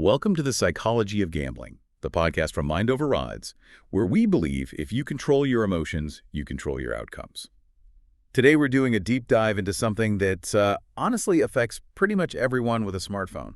Welcome to the Psychology of Gambling, the podcast from Mind Over Odds, where we believe if you control your emotions, you control your outcomes. Today we're doing a deep dive into something that honestly affects pretty much everyone with a smartphone.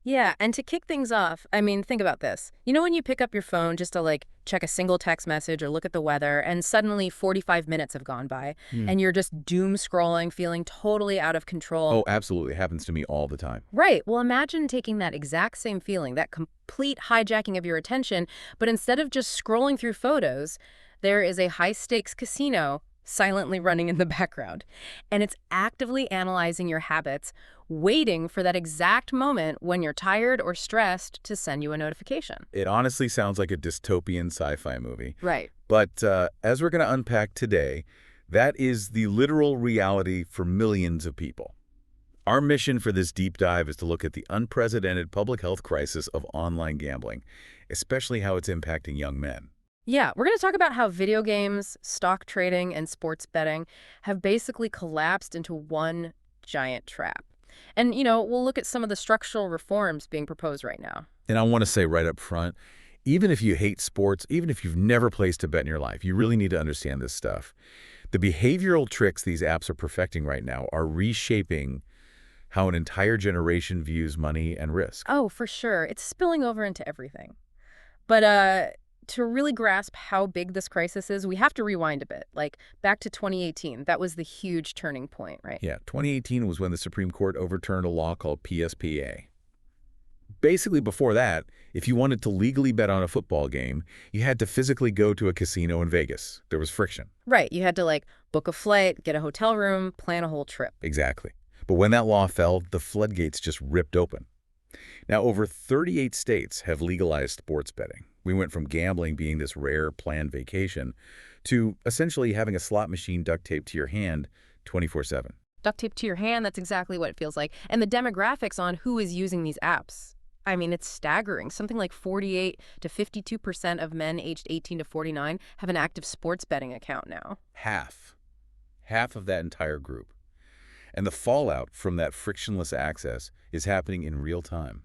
Yeah, and to kick things off, think about this. You know when you pick up your phone just to check a single text message or look at the weather and suddenly 45 minutes have gone by and you're just doom scrolling, feeling totally out of control? Oh, absolutely. Happens to me all the time. Right. Well, imagine taking that exact same feeling, that complete hijacking of your attention, but instead of just scrolling through photos, there is a high-stakes casino silently running in the background. And it's actively analyzing your habits, waiting for that exact moment when you're tired or stressed to send you a notification. It honestly sounds like a dystopian sci-fi movie. Right. But as we're going to unpack today, that is the literal reality for millions of people. Our mission for this deep dive is to look at the unprecedented public health crisis of online gambling, especially how it's impacting young men. Yeah, we're going to talk about how video games, stock trading, and sports betting have basically collapsed into one giant trap. And, we'll look at some of the structural reforms being proposed right now. And I want to say right up front, even if you hate sports, even if you've never placed a bet in your life, you really need to understand this stuff. The behavioral tricks these apps are perfecting right now are reshaping how an entire generation views money and risk. Oh, for sure. It's spilling over into everything. But, to really grasp how big this crisis is, we have to rewind a bit, back to 2018. That was the huge turning point, right? Yeah, 2018 was when the Supreme Court overturned a law called PSPA. Basically, before that, if you wanted to legally bet on a football game, you had to physically go to a casino in Vegas. There was friction. Right. You had to, book a flight, get a hotel room, plan a whole trip. Exactly. But when that law fell, the floodgates just ripped open. Now, over 38 states have legalized sports betting. We went from gambling being this rare planned vacation to essentially having a slot machine duct taped to your hand 24/7. Duct taped to your hand, that's exactly what it feels like. And the demographics on who is using these apps, it's staggering. Something like 48 to 52% of men aged 18 to 49 have an active sports betting account now. Half of that entire group. And the fallout from that frictionless access is happening in real time.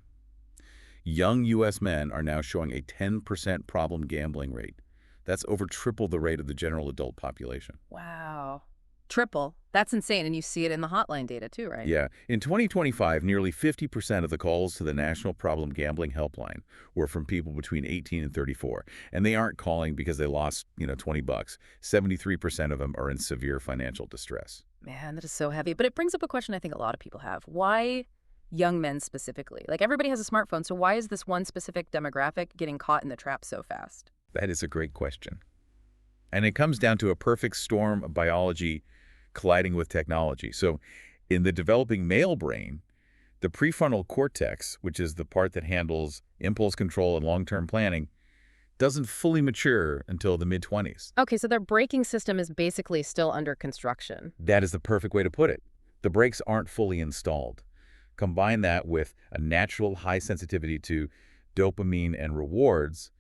Young U.S. men are now showing a 10% problem gambling rate. That's over triple the rate of the general adult population. Wow. Triple. That's insane. And you see it in the hotline data too, right? Yeah. In 2025, nearly 50% of the calls to the National Problem Gambling Helpline were from people between 18 and 34. And they aren't calling because they lost, $20 bucks. 73% of them are in severe financial distress. Man, that is so heavy. But it brings up a question I think a lot of people have. Why young men specifically? Everybody has a smartphone, so why is this one specific demographic getting caught in the trap so fast? That is a great question. And it comes down to a perfect storm of biology colliding with technology. So in the developing male brain, the prefrontal cortex, which is the part that handles impulse control and long-term planning, doesn't fully mature until the mid-20s. Okay, so their braking system is basically still under construction. That is the perfect way to put it. The brakes aren't fully installed. Combine that with a natural high sensitivity to dopamine and rewards,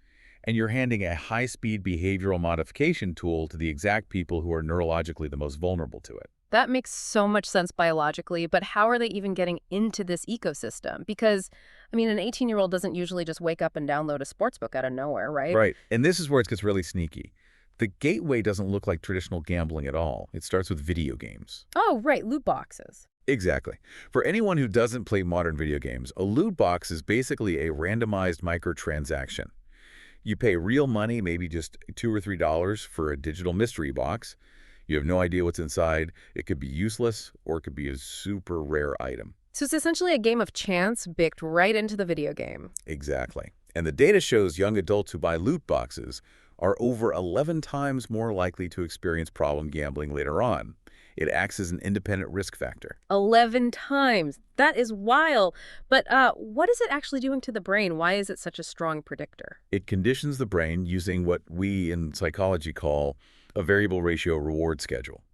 and you're handing a high-speed behavioral modification tool to the exact people who are neurologically the most vulnerable to it. That makes so much sense biologically, but how are they even getting into this ecosystem? Because, an 18-year-old doesn't usually just wake up and download a sportsbook out of nowhere, right? Right, and this is where it gets really sneaky. The gateway doesn't look like traditional gambling at all. It starts with video games. Oh, right, loot boxes. Exactly. For anyone who doesn't play modern video games, a loot box is basically a randomized microtransaction. You pay real money, maybe just $2 or $3 for a digital mystery box. You have no idea what's inside. It could be useless or it could be a super rare item. So it's essentially a game of chance baked right into the video game. Exactly. And the data shows young adults who buy loot boxes are over 11 times more likely to experience problem gambling later on. It acts as an independent risk factor. 11 times. That is wild. But what is it actually doing to the brain? Why is it such a strong predictor? It conditions the brain using what we in psychology call a variable ratio reward schedule.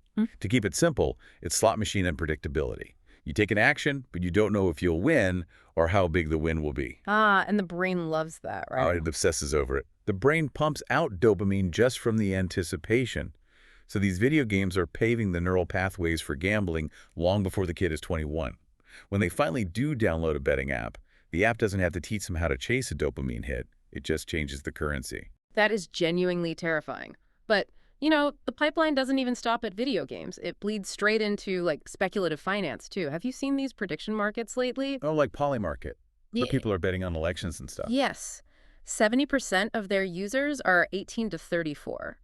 To keep it simple, it's slot machine unpredictability. You take an action, but you don't know if you'll win or how big the win will be. And the brain loves that, right? Oh, it obsesses over it. The brain pumps out dopamine just from the anticipation. So these video games are paving the neural pathways for gambling long before the kid is 21. When they finally do download a betting app, The app doesn't have to teach them how to chase a dopamine hit. It just changes the currency. That is genuinely terrifying. But, the pipeline doesn't even stop at video games. It bleeds straight into, like, speculative finance, too. Have you seen these prediction markets lately? Oh, like Polymarket, where Yeah. people are betting on elections and stuff. Yes. 70% of their users are 18 to 34.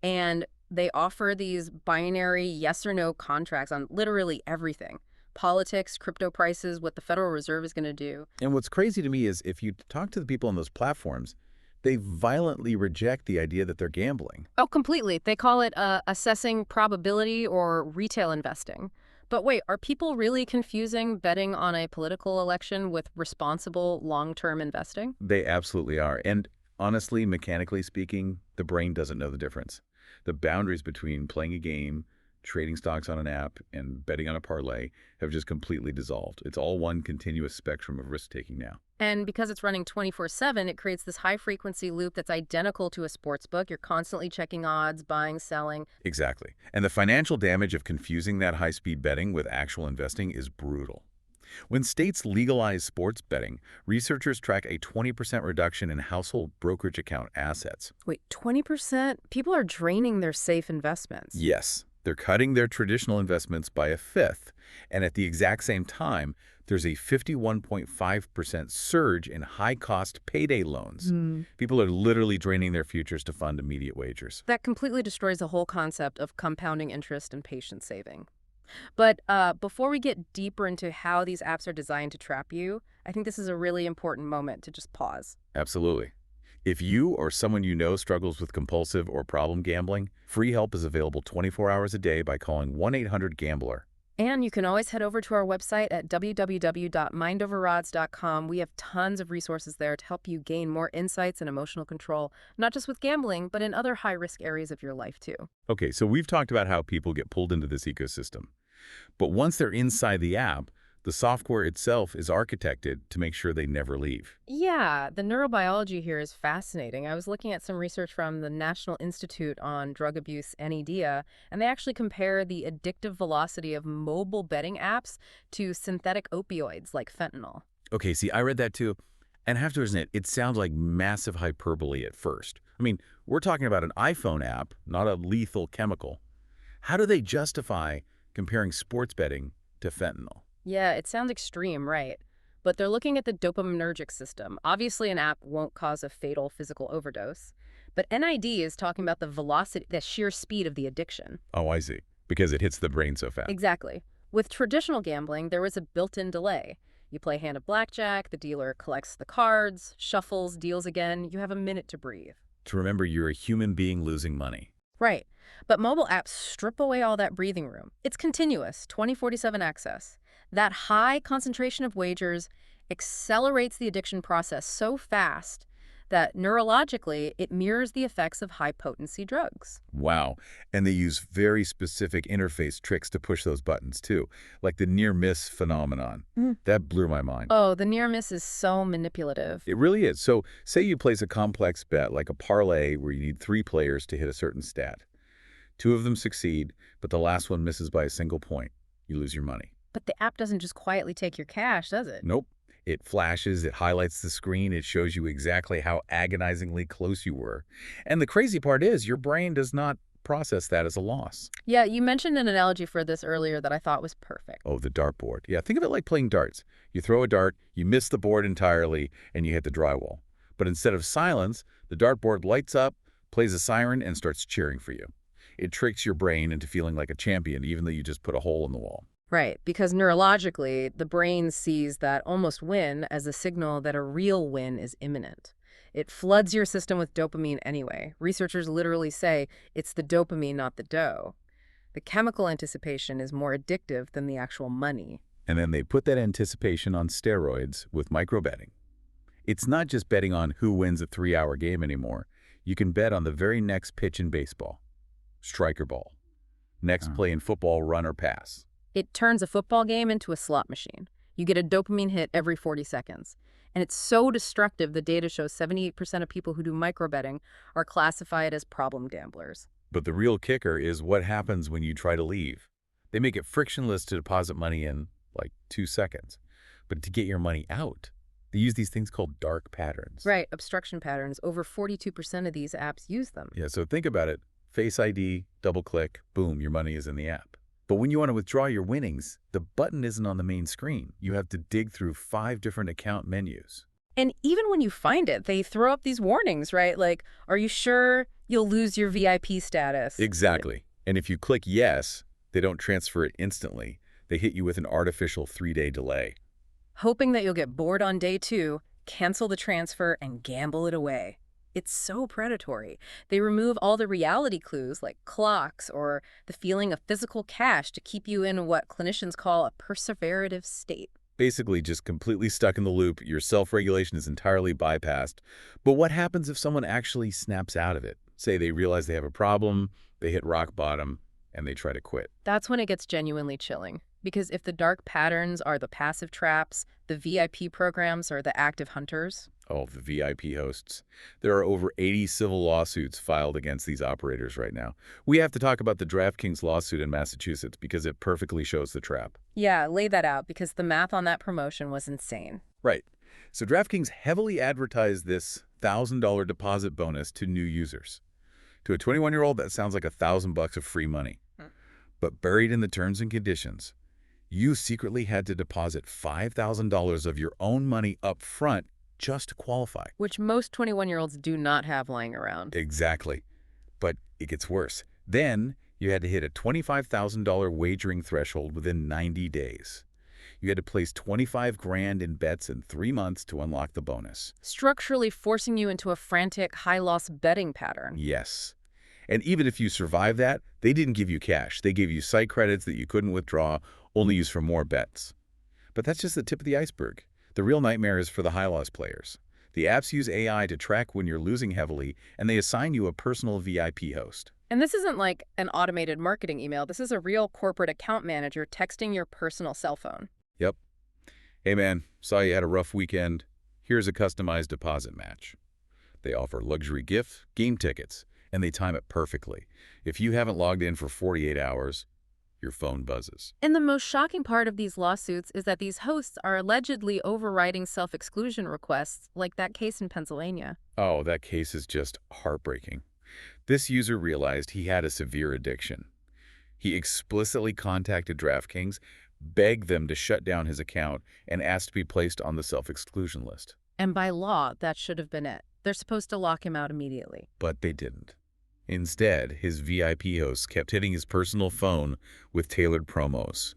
And they offer these binary yes or no contracts on literally everything. Politics, crypto prices, what the Federal Reserve is going to do. And what's crazy to me is if you talk to the people on those platforms, they violently reject the idea that they're gambling. Oh, completely. They call it assessing probability or retail investing. But wait, are people really confusing betting on a political election with responsible long-term investing? They absolutely are. And honestly, mechanically speaking, the brain doesn't know the difference. The boundaries between playing a game, trading stocks on an app, and betting on a parlay have just completely dissolved. It's all one continuous spectrum of risk-taking now. And because it's running 24/7, it creates this high-frequency loop that's identical to a sports book. You're constantly checking odds, buying, selling. Exactly. And the financial damage of confusing that high-speed betting with actual investing is brutal. When states legalize sports betting, researchers track a 20% reduction in household brokerage account assets. Wait, 20%? People are draining their safe investments. Yes, they're cutting their traditional investments by a fifth. And at the exact same time, there's a 51.5% surge in high-cost payday loans. People are literally draining their futures to fund immediate wagers. That completely destroys the whole concept of compounding interest and patient saving. But before we get deeper into how these apps are designed to trap you, I think this is a really important moment to just pause. Absolutely. If you or someone you know struggles with compulsive or problem gambling, free help is available 24 hours a day by calling 1-800-GAMBLER. And you can always head over to our website at www.mindoverodds.com. We have tons of resources there to help you gain more insights and emotional control, not just with gambling, but in other high-risk areas of your life, too. Okay, so we've talked about how people get pulled into this ecosystem. But once they're inside the app, the software itself is architected to make sure they never leave. Yeah, the neurobiology here is fascinating. I was looking at some research from the National Institute on Drug Abuse, NIDA, and they actually compare the addictive velocity of mobile betting apps to synthetic opioids like fentanyl. Okay, see, I read that too, and I have to admit, it sounds like massive hyperbole at first. I mean, we're talking about an iPhone app, not a lethal chemical. How do they justify comparing sports betting to fentanyl? Yeah, it sounds extreme, right? But they're looking at the dopaminergic system. Obviously, an app won't cause a fatal physical overdose. But NID is talking about the velocity, the sheer speed of the addiction. Oh, I see. Because it hits the brain so fast. Exactly. With traditional gambling, there is a built-in delay. You play a hand of blackjack, the dealer collects the cards, shuffles, deals again. You have a minute to breathe. To remember you're a human being losing money. Right. But mobile apps strip away all that breathing room. It's continuous, 24/7 access. That high concentration of wagers accelerates the addiction process so fast that neurologically it mirrors the effects of high-potency drugs. Wow. And they use very specific interface tricks to push those buttons too, like the near-miss phenomenon. That blew my mind. Oh, the near miss is so manipulative. It really is. So say you place a complex bet like a parlay where you need 3 players to hit a certain stat. 2 of them succeed, but the last one misses by a single point. You lose your money. But the app doesn't just quietly take your cash, does it? Nope. It flashes, it highlights the screen, it shows you exactly how agonizingly close you were. And the crazy part is your brain does not process that as a loss. Yeah, you mentioned an analogy for this earlier that I thought was perfect. Oh, the dartboard. Yeah, think of it like playing darts. You throw a dart, you miss the board entirely, and you hit the drywall. But instead of silence, the dartboard lights up, plays a siren, and starts cheering for you. It tricks your brain into feeling like a champion, even though you just put a hole in the wall. Right, because neurologically, the brain sees that almost win as a signal that a real win is imminent. It floods your system with dopamine anyway. Researchers literally say it's the dopamine, not the dough. The chemical anticipation is more addictive than the actual money. And then they put that anticipation on steroids with microbetting. It's not just betting on who wins a 3-hour game anymore. You can bet on the very next pitch in baseball, striker ball, next play in football, run or pass. It turns a football game into a slot machine. You get a dopamine hit every 40 seconds. And it's so destructive, the data shows 78% of people who do microbetting are classified as problem gamblers. But the real kicker is what happens when you try to leave. They make it frictionless to deposit money in, like, 2 seconds. But to get your money out, They use these things called dark patterns. Right, obstruction patterns. Over 42% of these apps use them. Yeah, so think about it. Face ID, double click, boom, your money is in the app. But when you want to withdraw your winnings, the button isn't on the main screen. You have to dig through 5 different account menus. And even when you find it, they throw up these warnings, right? Like, are you sure you'll lose your VIP status? Exactly. And if you click yes, they don't transfer it instantly. They hit you with an artificial 3-day delay. Hoping that you'll get bored on day 2, cancel the transfer, and gamble it away. It's so predatory. They remove all the reality clues like clocks or the feeling of physical cash to keep you in what clinicians call a perseverative state. Basically just completely stuck in the loop. Your self-regulation is entirely bypassed. But what happens if someone actually snaps out of it? Say they realize they have a problem, they hit rock bottom, and they try to quit. That's when it gets genuinely chilling. Because if the dark patterns are the passive traps, the VIP programs are the active hunters. Oh, the VIP hosts. There are over 80 civil lawsuits filed against these operators right now. We have to talk about the DraftKings lawsuit in Massachusetts because it perfectly shows the trap. Yeah, lay that out because the math on that promotion was insane. Right. So DraftKings heavily advertised this $1,000 deposit bonus to new users. To a 21-year-old, that sounds like $1,000 of free money. But buried in the terms and conditions, you secretly had to deposit $5,000 of your own money up front just to qualify. Which most 21-year-olds do not have lying around. Exactly. But it gets worse. Then you had to hit a $25,000 wagering threshold within 90 days. You had to place 25 grand in bets in 3 months to unlock the bonus. Structurally forcing you into a frantic, high-loss betting pattern. Yes. And even if you survive that, they didn't give you cash. They gave you site credits that you couldn't withdraw, only use for more bets. But that's just the tip of the iceberg. The real nightmare is for the high-loss players. The apps use AI to track when you're losing heavily, and they assign you a personal VIP host. And this isn't like an automated marketing email. This is a real corporate account manager texting your personal cell phone. Yep. Hey man, saw you had a rough weekend. Here's a customized deposit match. They offer luxury gifts, game tickets, and they time it perfectly. If you haven't logged in for 48 hours, your phone buzzes. And the most shocking part of these lawsuits is that these hosts are allegedly overriding self-exclusion requests, like that case in Pennsylvania. Oh, that case is just heartbreaking. This user realized he had a severe addiction. He explicitly contacted DraftKings, begged them to shut down his account, and asked to be placed on the self-exclusion list. And by law, that should have been it. They're supposed to lock him out immediately. But they didn't. Instead, his VIP hosts kept hitting his personal phone with tailored promos.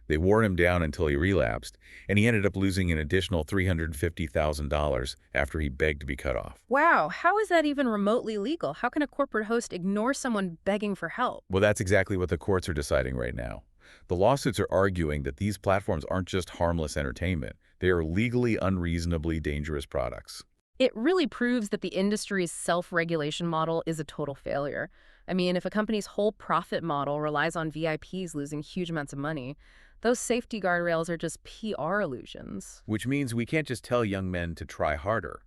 They wore him down until he relapsed, and he ended up losing an additional $350,000 after he begged to be cut off. Wow, how is that even remotely legal? How can a corporate host ignore someone begging for help? Well, that's exactly what the courts are deciding right now. The lawsuits are arguing that these platforms aren't just harmless entertainment. They are legally unreasonably dangerous products. It really proves that the industry's self-regulation model is a total failure. I mean, if a company's whole profit model relies on VIPs losing huge amounts of money, those safety guardrails are just PR illusions. Which means we can't just tell young men to try harder.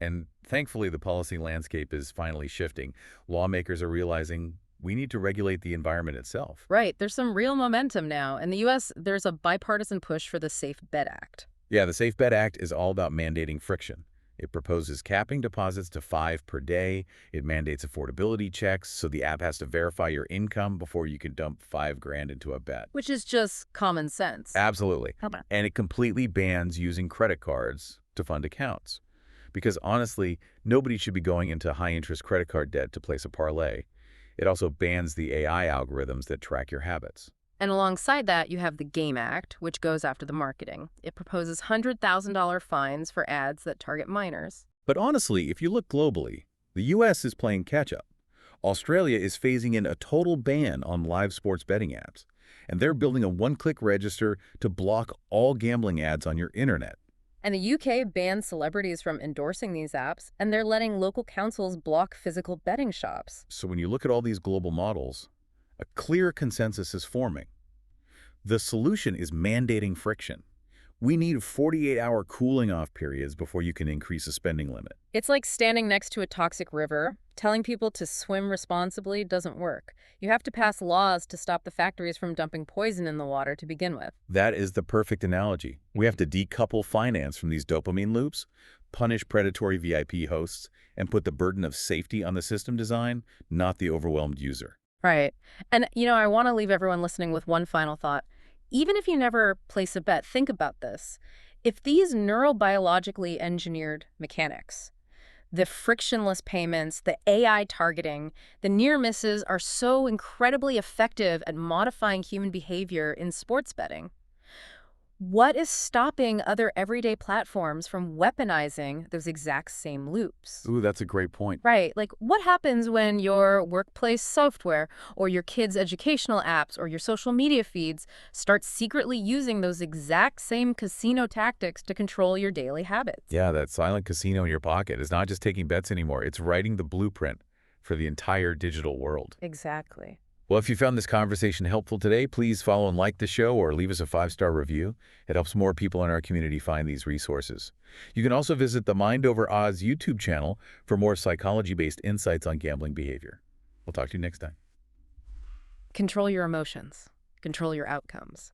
And thankfully, the policy landscape is finally shifting. Lawmakers are realizing we need to regulate the environment itself. Right. There's some real momentum now. In the U.S., there's a bipartisan push for the Safe Bet Act. Yeah, the Safe Bet Act is all about mandating friction. It proposes capping deposits to 5 per day. It mandates affordability checks, so the app has to verify your income before you can dump 5 grand into a bet. Which is just common sense. Absolutely. And it completely bans using credit cards to fund accounts. Because honestly, nobody should be going into high-interest credit card debt to place a parlay. It also bans the AI algorithms that track your habits. And alongside that, you have the GAME Act, which goes after the marketing. It proposes $100,000 fines for ads that target minors. But honestly, if you look globally, the U.S. is playing catch-up. Australia is phasing in a total ban on live sports betting apps, and they're building a one-click register to block all gambling ads on your internet. And the UK banned celebrities from endorsing these apps, and they're letting local councils block physical betting shops. So when you look at all these global models, a clear consensus is forming. The solution is mandating friction. We need 48-hour cooling off periods before you can increase a spending limit. It's like standing next to a toxic river. Telling people to swim responsibly doesn't work. You have to pass laws to stop the factories from dumping poison in the water to begin with. That is the perfect analogy. We have to decouple finance from these dopamine loops, punish predatory VIP hosts, and put the burden of safety on the system design, not the overwhelmed user. Right. And, I want to leave everyone listening with one final thought. Even if you never place a bet, think about this. If these neurobiologically engineered mechanics, the frictionless payments, the AI targeting, the near misses are so incredibly effective at modifying human behavior in sports betting, what is stopping other everyday platforms from weaponizing those exact same loops? Ooh, that's a great point. Right. Like, what happens when your workplace software or your kids' educational apps or your social media feeds start secretly using those exact same casino tactics to control your daily habits? Yeah, that silent casino in your pocket is not just taking bets anymore. It's writing the blueprint for the entire digital world. Exactly. Well, if you found this conversation helpful today, please follow and like the show or leave us a 5-star review. It helps more people in our community find these resources. You can also visit the Mind Over Oz YouTube channel for more psychology-based insights on gambling behavior. We'll talk to you next time. Control your emotions. Control your outcomes.